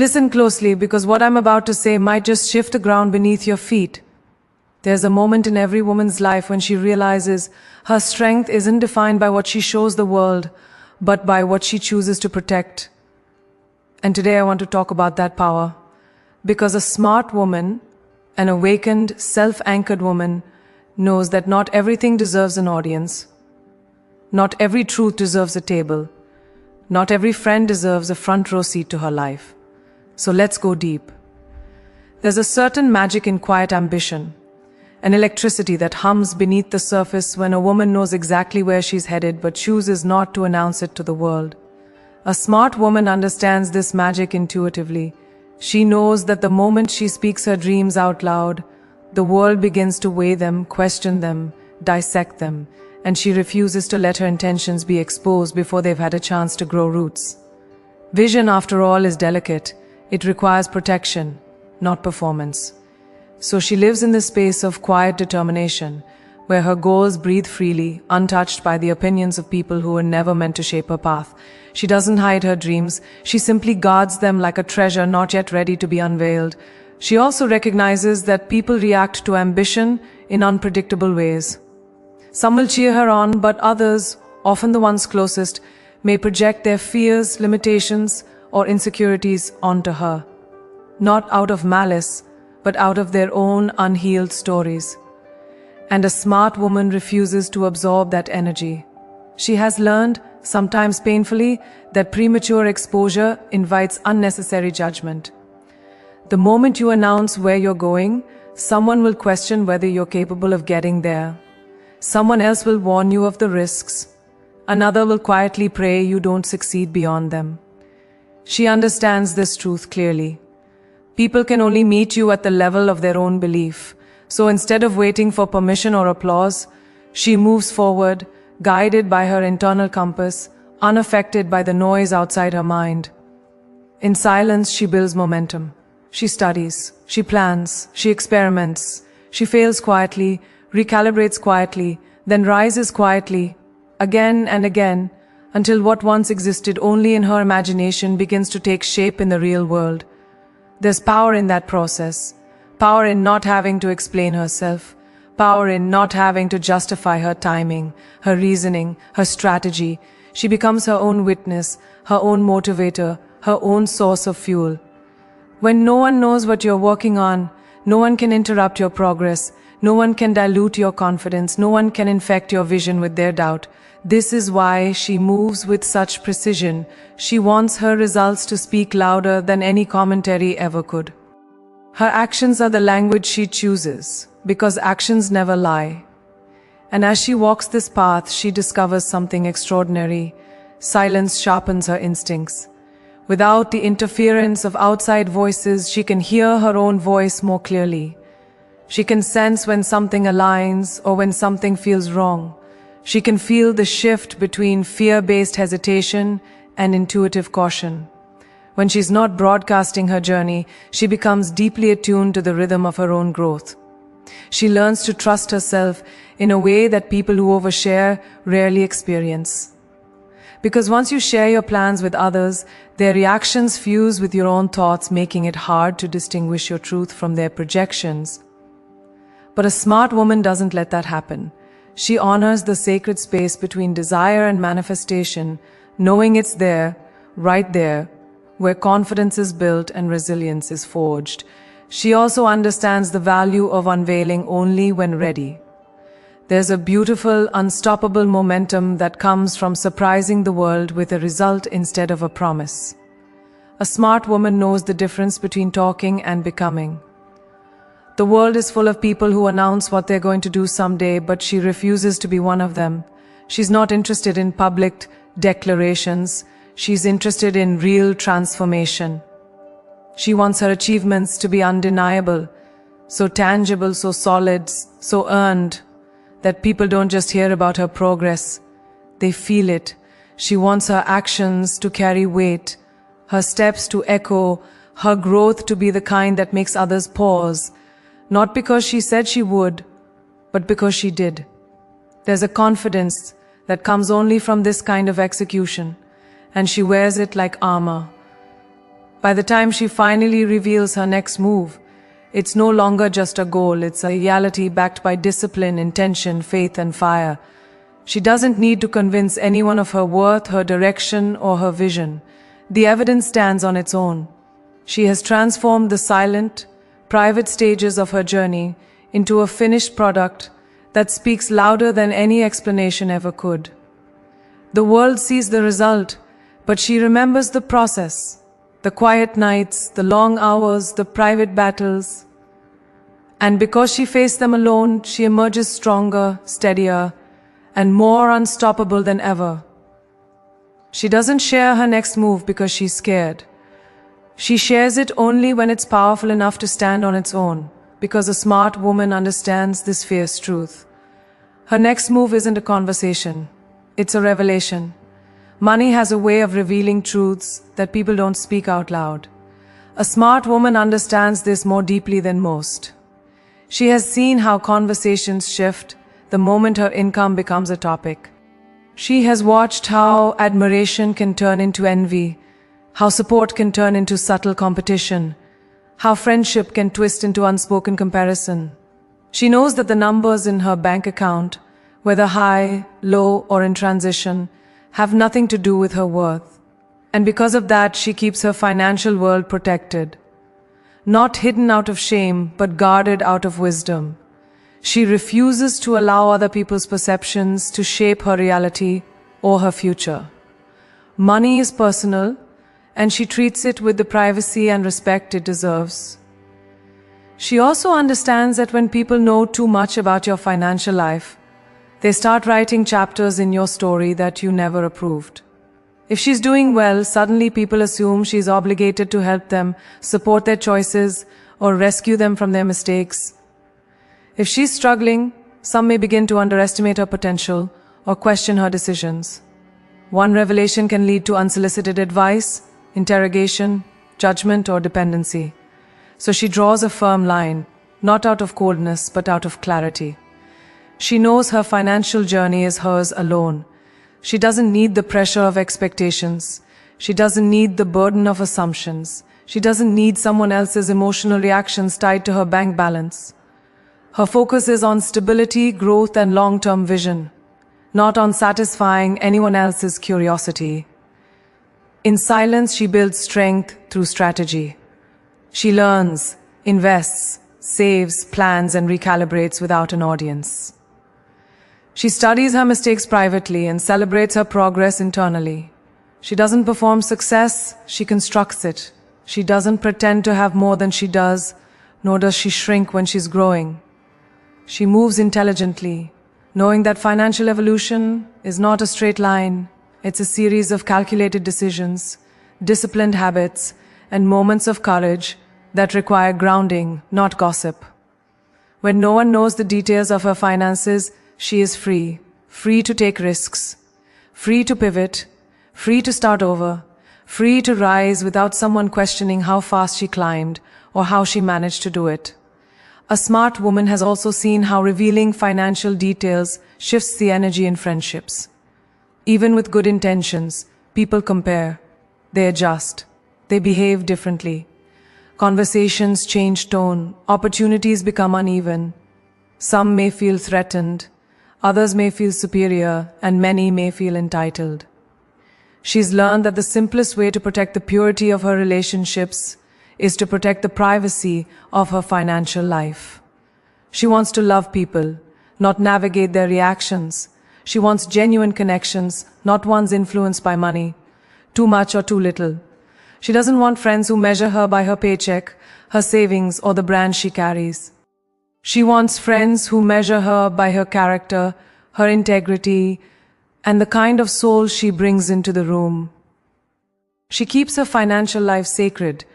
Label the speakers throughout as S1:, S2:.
S1: Listen closely, because what I'm about to say might just shift the ground beneath your feet. There's a moment in every woman's life when she realizes her strength isn't defined by what she shows the world, but by what she chooses to protect. And today I want to talk about that power. Because a smart woman, an awakened, self-anchored woman, knows that not everything deserves an audience. Not every truth deserves a table. Not every friend deserves a front row seat to her life. So let's go deep. There's a certain magic in quiet ambition, an electricity that hums beneath the surface when a woman knows exactly where she's headed but chooses not to announce it to the world. A smart woman understands this magic intuitively. She knows that the moment she speaks her dreams out loud, the world begins to weigh them, question them, dissect them, and she refuses to let her intentions be exposed before they've had a chance to grow roots. Vision, after all, is delicate. It requires protection, not performance. So she lives in the space of quiet determination, where her goals breathe freely, untouched by the opinions of people who were never meant to shape her path. She doesn't hide her dreams, she simply guards them like a treasure not yet ready to be unveiled. She also recognizes that people react to ambition in unpredictable ways. Some will cheer her on, but others, often the ones closest, may project their fears, limitations, or insecurities onto her. Not out of malice, but out of their own unhealed stories. And a smart woman refuses to absorb that energy. She has learned, sometimes painfully, that premature exposure invites unnecessary judgment. The moment you announce where you're going, someone will question whether you're capable of getting there. Someone else will warn you of the risks. Another will quietly pray you don't succeed beyond them. She understands this truth clearly. People can only meet you at the level of their own belief. So instead of waiting for permission or applause, she moves forward, guided by her internal compass, unaffected by the noise outside her mind. In silence, she builds momentum. She studies, she plans, she experiments. She fails quietly, recalibrates quietly, then rises quietly, again and again, until what once existed only in her imagination begins to take shape in the real world. There's power in that process, power in not having to explain herself, power in not having to justify her timing, her reasoning, her strategy. She becomes her own witness, her own motivator, her own source of fuel. When no one knows what you're working on, no one can interrupt your progress, no one can dilute your confidence, no one can infect your vision with their doubt. This is why she moves with such precision. She wants her results to speak louder than any commentary ever could. Her actions are the language she chooses, because actions never lie. And as she walks this path, she discovers something extraordinary. Silence sharpens her instincts. Without the interference of outside voices, she can hear her own voice more clearly. She can sense when something aligns or when something feels wrong. She can feel the shift between fear-based hesitation and intuitive caution. When she's not broadcasting her journey, she becomes deeply attuned to the rhythm of her own growth. She learns to trust herself in a way that people who overshare rarely experience. Because once you share your plans with others, their reactions fuse with your own thoughts, making it hard to distinguish your truth from their projections. But a smart woman doesn't let that happen. She honors the sacred space between desire and manifestation, knowing it's there, right there, where confidence is built and resilience is forged. She also understands the value of unveiling only when ready. There's a beautiful, unstoppable momentum that comes from surprising the world with a result instead of a promise. A smart woman knows the difference between talking and becoming. The world is full of people who announce what they're going to do someday, but she refuses to be one of them. She's not interested in public declarations. She's interested in real transformation. She wants her achievements to be undeniable, so tangible, so solid, so earned, that people don't just hear about her progress, they feel it. She wants her actions to carry weight, her steps to echo, her growth to be the kind that makes others pause, not because she said she would, but because she did. There's a confidence that comes only from this kind of execution, and she wears it like armor. By the time she finally reveals her next move, it's no longer just a goal, it's a reality backed by discipline, intention, faith, and fire. She doesn't need to convince anyone of her worth, her direction, or her vision. The evidence stands on its own. She has transformed the silent, private stages of her journey into a finished product that speaks louder than any explanation ever could. The world sees the result, but she remembers the process. The quiet nights, the long hours, the private battles. And because she faced them alone, she emerges stronger, steadier, and more unstoppable than ever. She doesn't share her next move because she's scared. She shares it only when it's powerful enough to stand on its own, because a smart woman understands this fierce truth. Her next move isn't a conversation, it's a revelation. Money has a way of revealing truths that people don't speak out loud. A smart woman understands this more deeply than most. She has seen how conversations shift the moment her income becomes a topic. She has watched how admiration can turn into envy, how support can turn into subtle competition, how friendship can twist into unspoken comparison. She knows that the numbers in her bank account, whether high, low, or in transition, have nothing to do with her worth. And because of that, she keeps her financial world protected. Not hidden out of shame, but guarded out of wisdom. She refuses to allow other people's perceptions to shape her reality or her future. Money is personal, and she treats it with the privacy and respect it deserves. She also understands that when people know too much about your financial life, they start writing chapters in your story that you never approved. If she's doing well, suddenly people assume she's obligated to help them, support their choices, or rescue them from their mistakes. If she's struggling, some may begin to underestimate her potential or question her decisions. One revelation can lead to unsolicited advice, interrogation, judgment, or dependency. So she draws a firm line, not out of coldness, but out of clarity. She knows her financial journey is hers alone. She doesn't need the pressure of expectations. She doesn't need the burden of assumptions. She doesn't need someone else's emotional reactions tied to her bank balance. Her focus is on stability, growth, and long-term vision, not on satisfying anyone else's curiosity. In silence, she builds strength through strategy. She learns, invests, saves, plans, and recalibrates without an audience. She studies her mistakes privately and celebrates her progress internally. She doesn't perform success, she constructs it. She doesn't pretend to have more than she does, nor does she shrink when she's growing. She moves intelligently, knowing that financial evolution is not a straight line. It's a series of calculated decisions, disciplined habits, and moments of courage that require grounding, not gossip. When no one knows the details of her finances, she is free to take risks, free to pivot, free to start over, free to rise without someone questioning how fast she climbed or how she managed to do it. A smart woman has also seen how revealing financial details shifts the energy in friendships. Even with good intentions, people compare, they adjust, they behave differently. Conversations change tone, opportunities become uneven. Some may feel threatened, others may feel superior, and many may feel entitled. She's learned that the simplest way to protect the purity of her relationships is to protect the privacy of her financial life. She wants to love people, not navigate their reactions. She wants genuine connections, not ones influenced by money, too much or too little. She doesn't want friends who measure her by her paycheck, her savings, or the brand she carries. She wants friends who measure her by her character, her integrity, and the kind of soul she brings into the room. She keeps her financial life sacred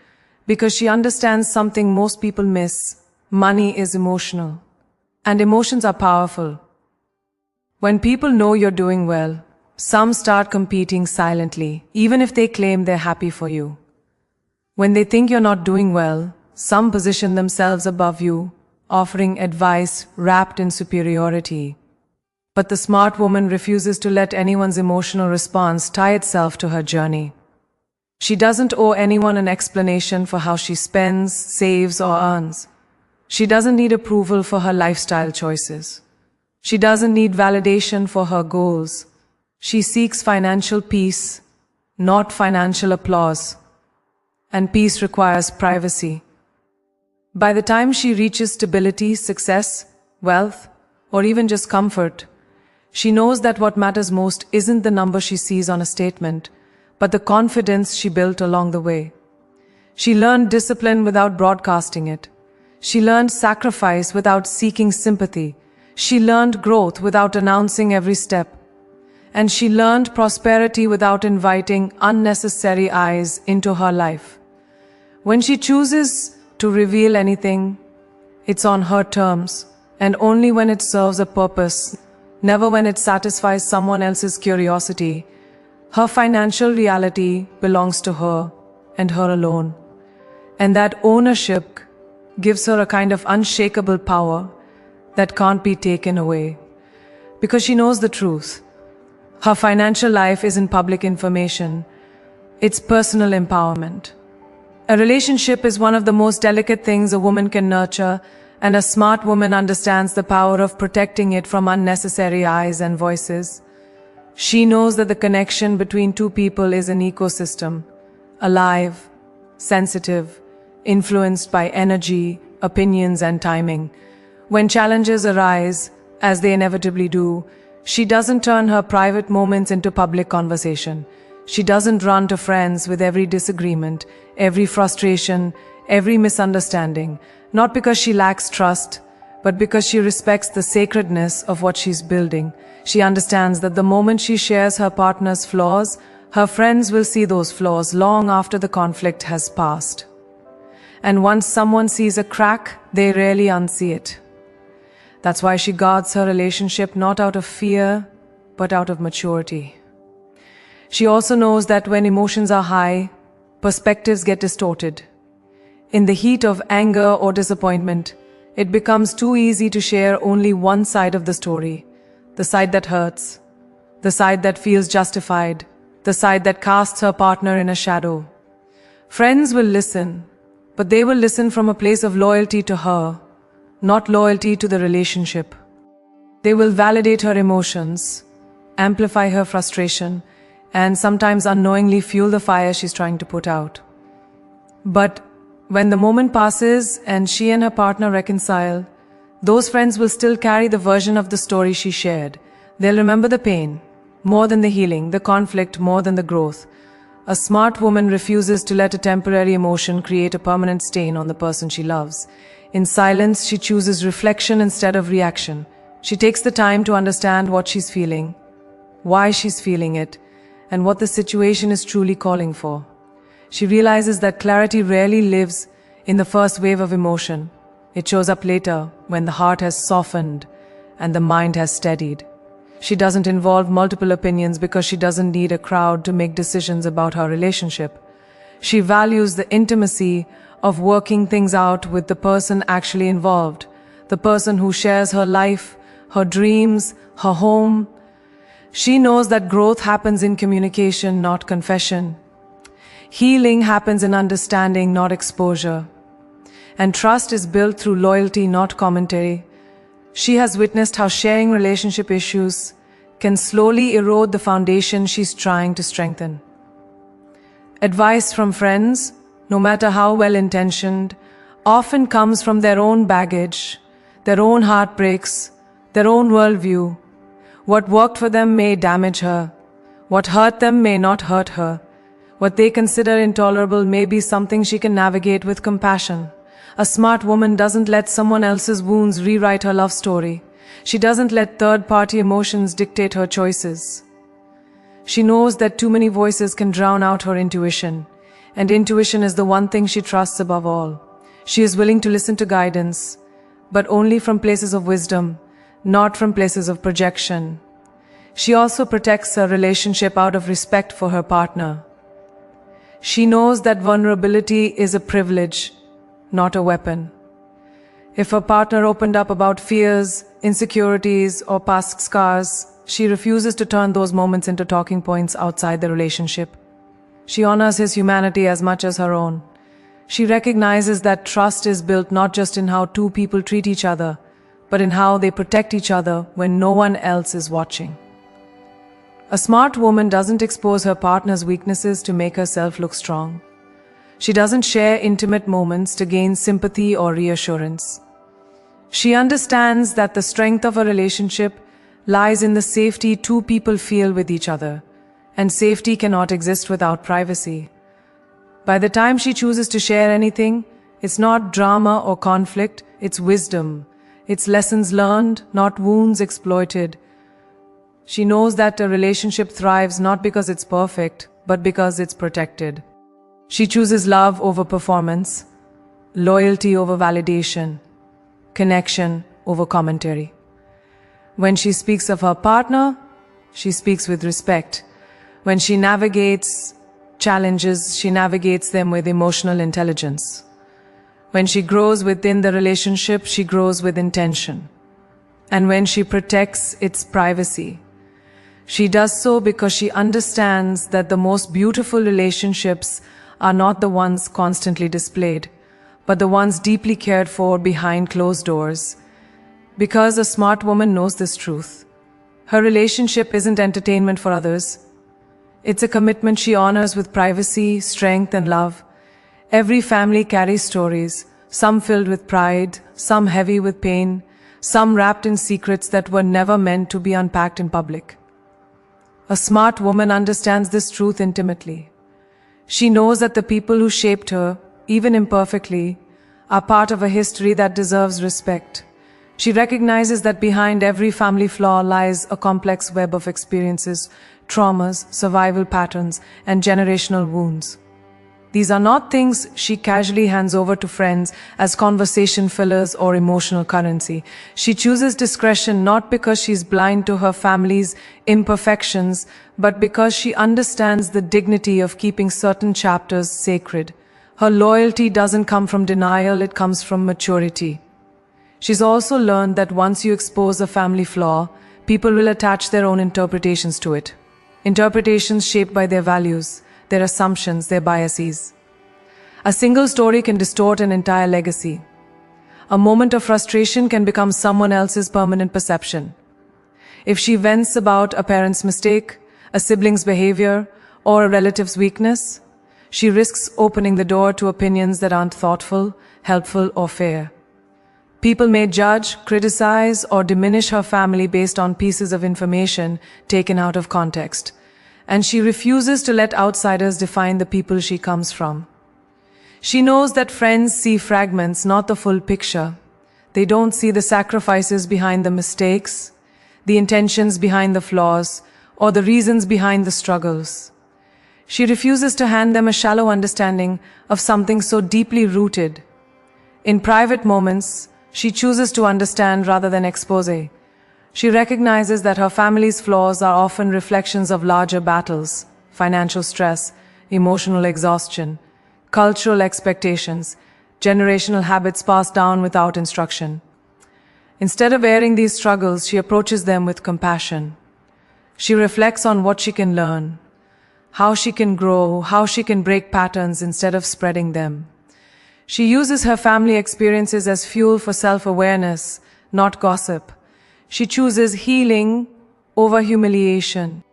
S1: because she understands something most people miss. Money is emotional, and emotions are powerful. When people know you're doing well, some start competing silently, even if they claim they're happy for you. When they think you're not doing well, some position themselves above you, offering advice wrapped in superiority. But the smart woman refuses to let anyone's emotional response tie itself to her journey. She doesn't owe anyone an explanation for how she spends, saves, or earns. She doesn't need approval for her lifestyle choices. She doesn't need validation for her goals. She seeks financial peace, not financial applause. And peace requires privacy. By the time she reaches stability, success, wealth, or even just comfort, she knows that what matters most isn't the number she sees on a statement, but the confidence she built along the way. She learned discipline without broadcasting it. She learned sacrifice without seeking sympathy. She learned growth without announcing every step. And she learned prosperity without inviting unnecessary eyes into her life. When she chooses to reveal anything, it's on her terms, and only when it serves a purpose, never when it satisfies someone else's curiosity. Her financial reality belongs to her and her alone. And that ownership gives her a kind of unshakable power that can't be taken away. Because she knows the truth. Her financial life isn't public information. It's personal empowerment. A relationship is one of the most delicate things a woman can nurture, and a smart woman understands the power of protecting it from unnecessary eyes and voices. She knows that the connection between two people is an ecosystem, alive, sensitive, influenced by energy, opinions, and timing. When challenges arise, as they inevitably do, she doesn't turn her private moments into public conversation. She doesn't run to friends with every disagreement, every frustration, every misunderstanding, not because she lacks trust, but because she respects the sacredness of what she's building. She understands that the moment she shares her partner's flaws, her friends will see those flaws long after the conflict has passed. And once someone sees a crack, they rarely unsee it. That's why she guards her relationship not out of fear, but out of maturity. She also knows that when emotions are high, perspectives get distorted. In the heat of anger or disappointment, it becomes too easy to share only one side of the story, the side that hurts, the side that feels justified, the side that casts her partner in a shadow. Friends will listen, but they will listen from a place of loyalty to her, not loyalty to the relationship. They will validate her emotions, amplify her frustration, and sometimes unknowingly fuel the fire she's trying to put out. But when the moment passes and she and her partner reconcile, those friends will still carry the version of the story she shared. They'll remember the pain more than the healing, the conflict more than the growth. A smart woman refuses to let a temporary emotion create a permanent stain on the person she loves. In silence, she chooses reflection instead of reaction. She takes the time to understand what she's feeling, why she's feeling it, and what the situation is truly calling for. She realizes that clarity rarely lives in the first wave of emotion. It shows up later when the heart has softened and the mind has steadied. She doesn't involve multiple opinions because she doesn't need a crowd to make decisions about her relationship. She values the intimacy of working things out with the person actually involved, the person who shares her life, her dreams, her home. She knows that growth happens in communication, not confession. Healing happens in understanding, not exposure. And trust is built through loyalty, not commentary. She has witnessed how sharing relationship issues can slowly erode the foundation she's trying to strengthen. Advice from friends, no matter how well-intentioned, often comes from their own baggage, their own heartbreaks, their own worldview. What worked for them may damage her. What hurt them may not hurt her. What they consider intolerable may be something she can navigate with compassion. A smart woman doesn't let someone else's wounds rewrite her love story. She doesn't let third-party emotions dictate her choices. She knows that too many voices can drown out her intuition, and intuition is the one thing she trusts above all. She is willing to listen to guidance, but only from places of wisdom, not from places of projection. She also protects her relationship out of respect for her partner. She knows that vulnerability is a privilege, not a weapon. If her partner opened up about fears, insecurities, or past scars, she refuses to turn those moments into talking points outside the relationship. She honors his humanity as much as her own. She recognizes that trust is built not just in how two people treat each other, but in how they protect each other when no one else is watching. A smart woman doesn't expose her partner's weaknesses to make herself look strong. She doesn't share intimate moments to gain sympathy or reassurance. She understands that the strength of a relationship lies in the safety two people feel with each other, and safety cannot exist without privacy. By the time she chooses to share anything, it's not drama or conflict, it's wisdom. It's lessons learned, not wounds exploited. She knows that a relationship thrives not because it's perfect, but because it's protected. She chooses love over performance, loyalty over validation, connection over commentary. When she speaks of her partner, she speaks with respect. When she navigates challenges, she navigates them with emotional intelligence. When she grows within the relationship, she grows with intention. And when she protects its privacy, she does so because she understands that the most beautiful relationships are not the ones constantly displayed, but the ones deeply cared for behind closed doors. Because a smart woman knows this truth. Her relationship isn't entertainment for others. It's a commitment she honors with privacy, strength, and love. Every family carries stories, some filled with pride, some heavy with pain, some wrapped in secrets that were never meant to be unpacked in public. A smart woman understands this truth intimately. She knows that the people who shaped her, even imperfectly, are part of a history that deserves respect. She recognizes that behind every family flaw lies a complex web of experiences, traumas, survival patterns, and generational wounds. These are not things she casually hands over to friends as conversation fillers or emotional currency. She chooses discretion not because she's blind to her family's imperfections, but because she understands the dignity of keeping certain chapters sacred. Her loyalty doesn't come from denial, it comes from maturity. She's also learned that once you expose a family flaw, people will attach their own interpretations to it. Interpretations shaped by their values, their assumptions, their biases. A single story can distort an entire legacy. A moment of frustration can become someone else's permanent perception. If she vents about a parent's mistake, a sibling's behavior, or a relative's weakness, she risks opening the door to opinions that aren't thoughtful, helpful, or fair. People may judge, criticize, or diminish her family based on pieces of information taken out of context, and she refuses to let outsiders define the people she comes from. She knows that friends see fragments, not the full picture. They don't see the sacrifices behind the mistakes, the intentions behind the flaws, or the reasons behind the struggles. She refuses to hand them a shallow understanding of something so deeply rooted. In private moments, she chooses to understand rather than expose. She recognizes that her family's flaws are often reflections of larger battles, financial stress, emotional exhaustion, cultural expectations, generational habits passed down without instruction. Instead of airing these struggles, she approaches them with compassion. She reflects on what she can learn, how she can grow, how she can break patterns instead of spreading them. She uses her family experiences as fuel for self-awareness, not gossip. She chooses healing over humiliation.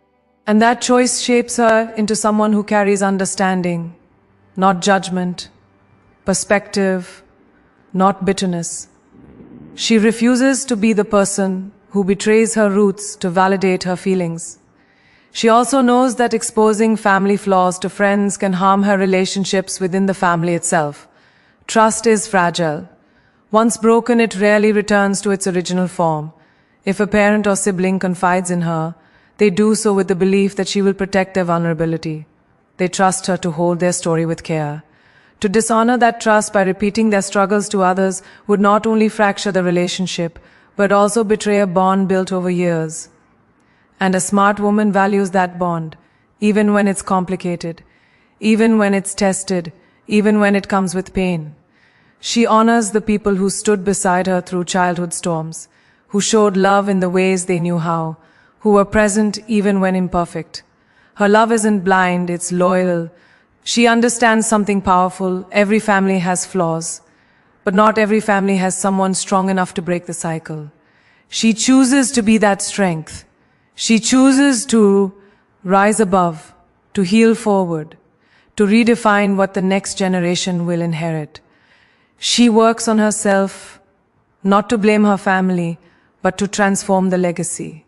S1: And that choice shapes her into someone who carries understanding, not judgment, perspective, not bitterness. She refuses to be the person who betrays her roots to validate her feelings. She also knows that exposing family flaws to friends can harm her relationships within the family itself. Trust is fragile. Once broken, it rarely returns to its original form. If a parent or sibling confides in her, they do so with the belief that she will protect their vulnerability. They trust her to hold their story with care. To dishonor that trust by repeating their struggles to others would not only fracture the relationship, but also betray a bond built over years. And a smart woman values that bond, even when it's complicated, even when it's tested, even when it comes with pain. She honors the people who stood beside her through childhood storms, who showed love in the ways they knew how, who were present even when imperfect. Her love isn't blind, it's loyal, She understands something powerful. Every family has flaws, but not every family has someone strong enough to break the cycle. She chooses to be that strength. She chooses to rise above, to heal forward, to redefine what the next generation will inherit. She works on herself, not to blame her family, but to transform the legacy.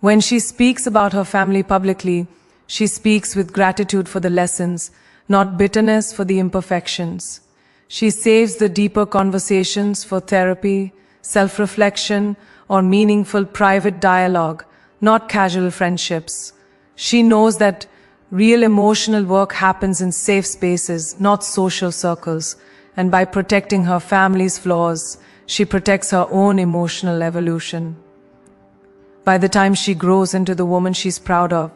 S1: When she speaks about her family publicly, she speaks with gratitude for the lessons, not bitterness for the imperfections. She saves the deeper conversations for therapy, self-reflection, or meaningful private dialogue, not casual friendships. She knows that real emotional work happens in safe spaces, not social circles, and by protecting her family's flaws, she protects her own emotional evolution. By the time she grows into the woman she's proud of,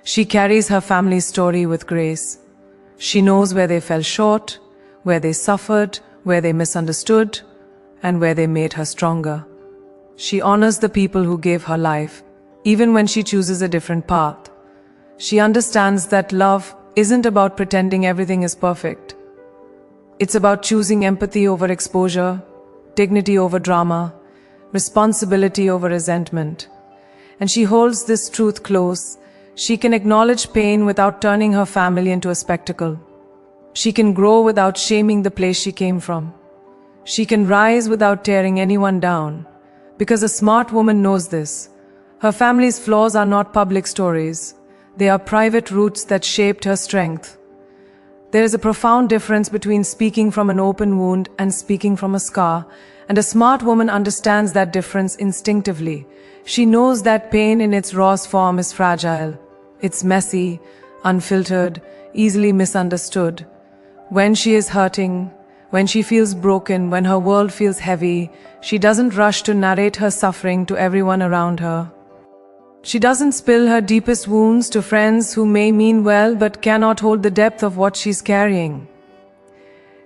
S1: she carries her family's story with grace. She knows where they fell short, where they suffered, where they misunderstood, and where they made her stronger. She honors the people who gave her life, even when she chooses a different path. She understands that love isn't about pretending everything is perfect. It's about choosing empathy over exposure, dignity over drama, responsibility over resentment. And she holds this truth close. She can acknowledge pain without turning her family into a spectacle. She can grow without shaming the place she came from. She can rise without tearing anyone down. Because a smart woman knows this. Her family's flaws are not public stories. They are private roots that shaped her strength. There is a profound difference between speaking from an open wound and speaking from a scar, and a smart woman understands that difference instinctively. She knows that pain in its rawest form is fragile. It's messy, unfiltered, easily misunderstood. When she is hurting, when she feels broken, when her world feels heavy, she doesn't rush to narrate her suffering to everyone around her. She doesn't spill her deepest wounds to friends who may mean well but cannot hold the depth of what she's carrying.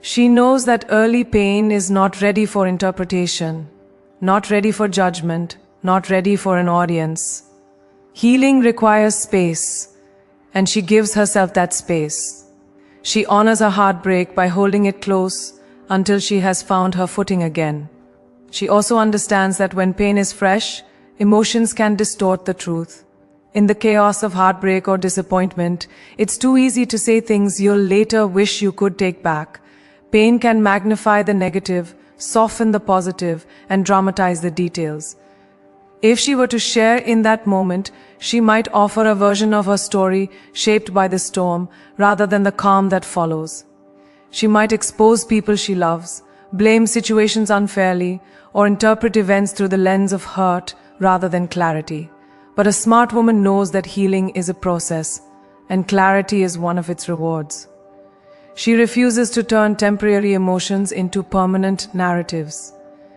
S1: She knows that early pain is not ready for interpretation, not ready for judgment, not ready for an audience. Healing requires space, and she gives herself that space. She honors her heartbreak by holding it close until she has found her footing again. She also understands that when pain is fresh, emotions can distort the truth. In the chaos of heartbreak or disappointment, it's too easy to say things you'll later wish you could take back. Pain can magnify the negative, soften the positive, and dramatize the details. If she were to share in that moment, she might offer a version of her story shaped by the storm rather than the calm that follows. She might expose people she loves, blame situations unfairly, or interpret events through the lens of hurt rather than clarity. But a smart woman knows that healing is a process, and clarity is one of its rewards. She refuses to turn temporary emotions into permanent narratives.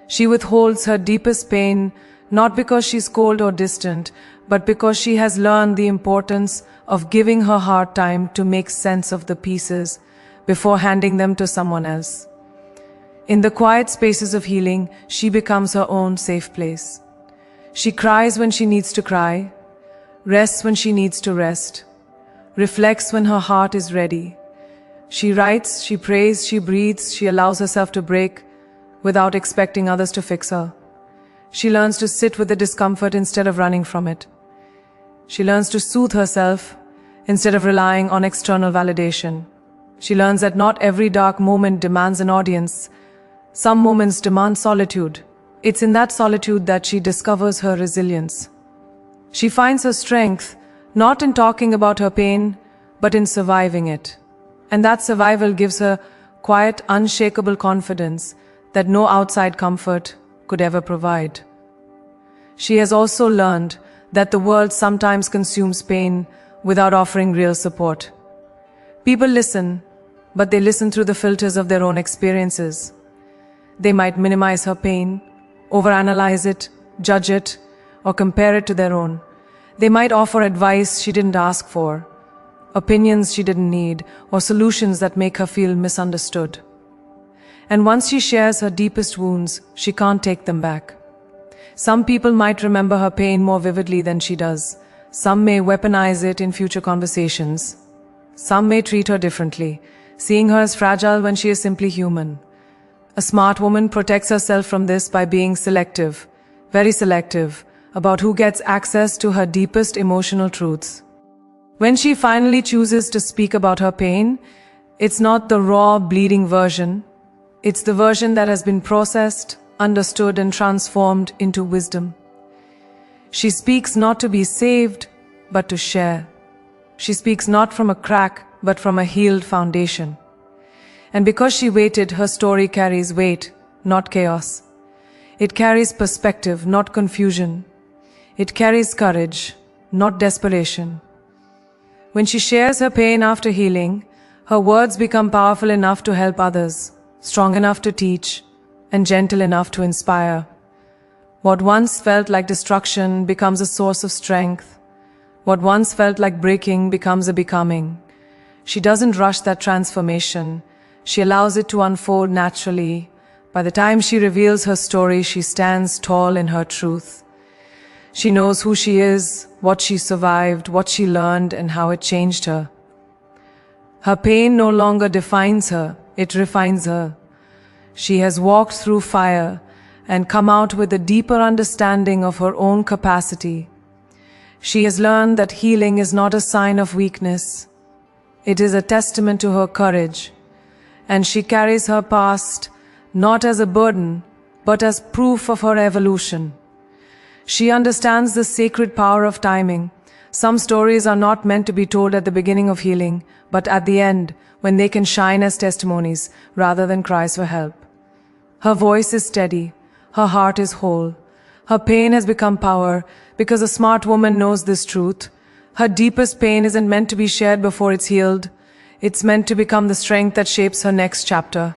S1: She withholds her deepest pain, not because she's cold or distant, but because she has learned the importance of giving her heart time to make sense of the pieces before handing them to someone else. In the quiet spaces of healing, she becomes her own safe place. She cries when she needs to cry, rests when she needs to rest, reflects when her heart is ready. She writes, she prays, she breathes, she allows herself to break without expecting others to fix her. She learns to sit with the discomfort instead of running from it. She learns to soothe herself instead of relying on external validation. She learns that not every dark moment demands an audience. Some moments demand solitude. It's in that solitude that she discovers her resilience. She finds her strength not in talking about her pain, but in surviving it. And that survival gives her quiet, unshakable confidence that no outside comfort could ever provide. She has also learned that the world sometimes consumes pain without offering real support. People listen, but they listen through the filters of their own experiences. They might minimize her pain, overanalyze it, judge it, or compare it to their own. They might offer advice she didn't ask for, opinions she didn't need, or solutions that make her feel misunderstood. And once she shares her deepest wounds, she can't take them back. Some people might remember her pain more vividly than she does. Some may weaponize it in future conversations. Some may treat her differently, seeing her as fragile when she is simply human. A smart woman protects herself from this by being selective, very selective, about who gets access to her deepest emotional truths. When she finally chooses to speak about her pain, it's not the raw, bleeding version. It's the version that has been processed, understood, and transformed into wisdom. She speaks not to be saved, but to share. She speaks not from a crack, but from a healed foundation. And because she waited, her story carries weight, not chaos. It carries perspective, not confusion. It carries courage, not desperation. When she shares her pain after healing, her words become powerful enough to help others, strong enough to teach, and gentle enough to inspire. What once felt like destruction becomes a source of strength. What once felt like breaking becomes a becoming. She doesn't rush that transformation. She allows it to unfold naturally. By the time she reveals her story, she stands tall in her truth. She knows who she is, what she survived, what she learned, and how it changed her. Her pain no longer defines her, it refines her. She has walked through fire and come out with a deeper understanding of her own capacity. She has learned that healing is not a sign of weakness. It is a testament to her courage. And she carries her past not as a burden, but as proof of her evolution. She understands the sacred power of timing. Some stories are not meant to be told at the beginning of healing, but at the end, when they can shine as testimonies rather than cries for help. Her voice is steady. Her heart is whole. Her pain has become power because a smart woman knows this truth. Her deepest pain isn't meant to be shared before it's healed. It's meant to become the strength that shapes her next chapter.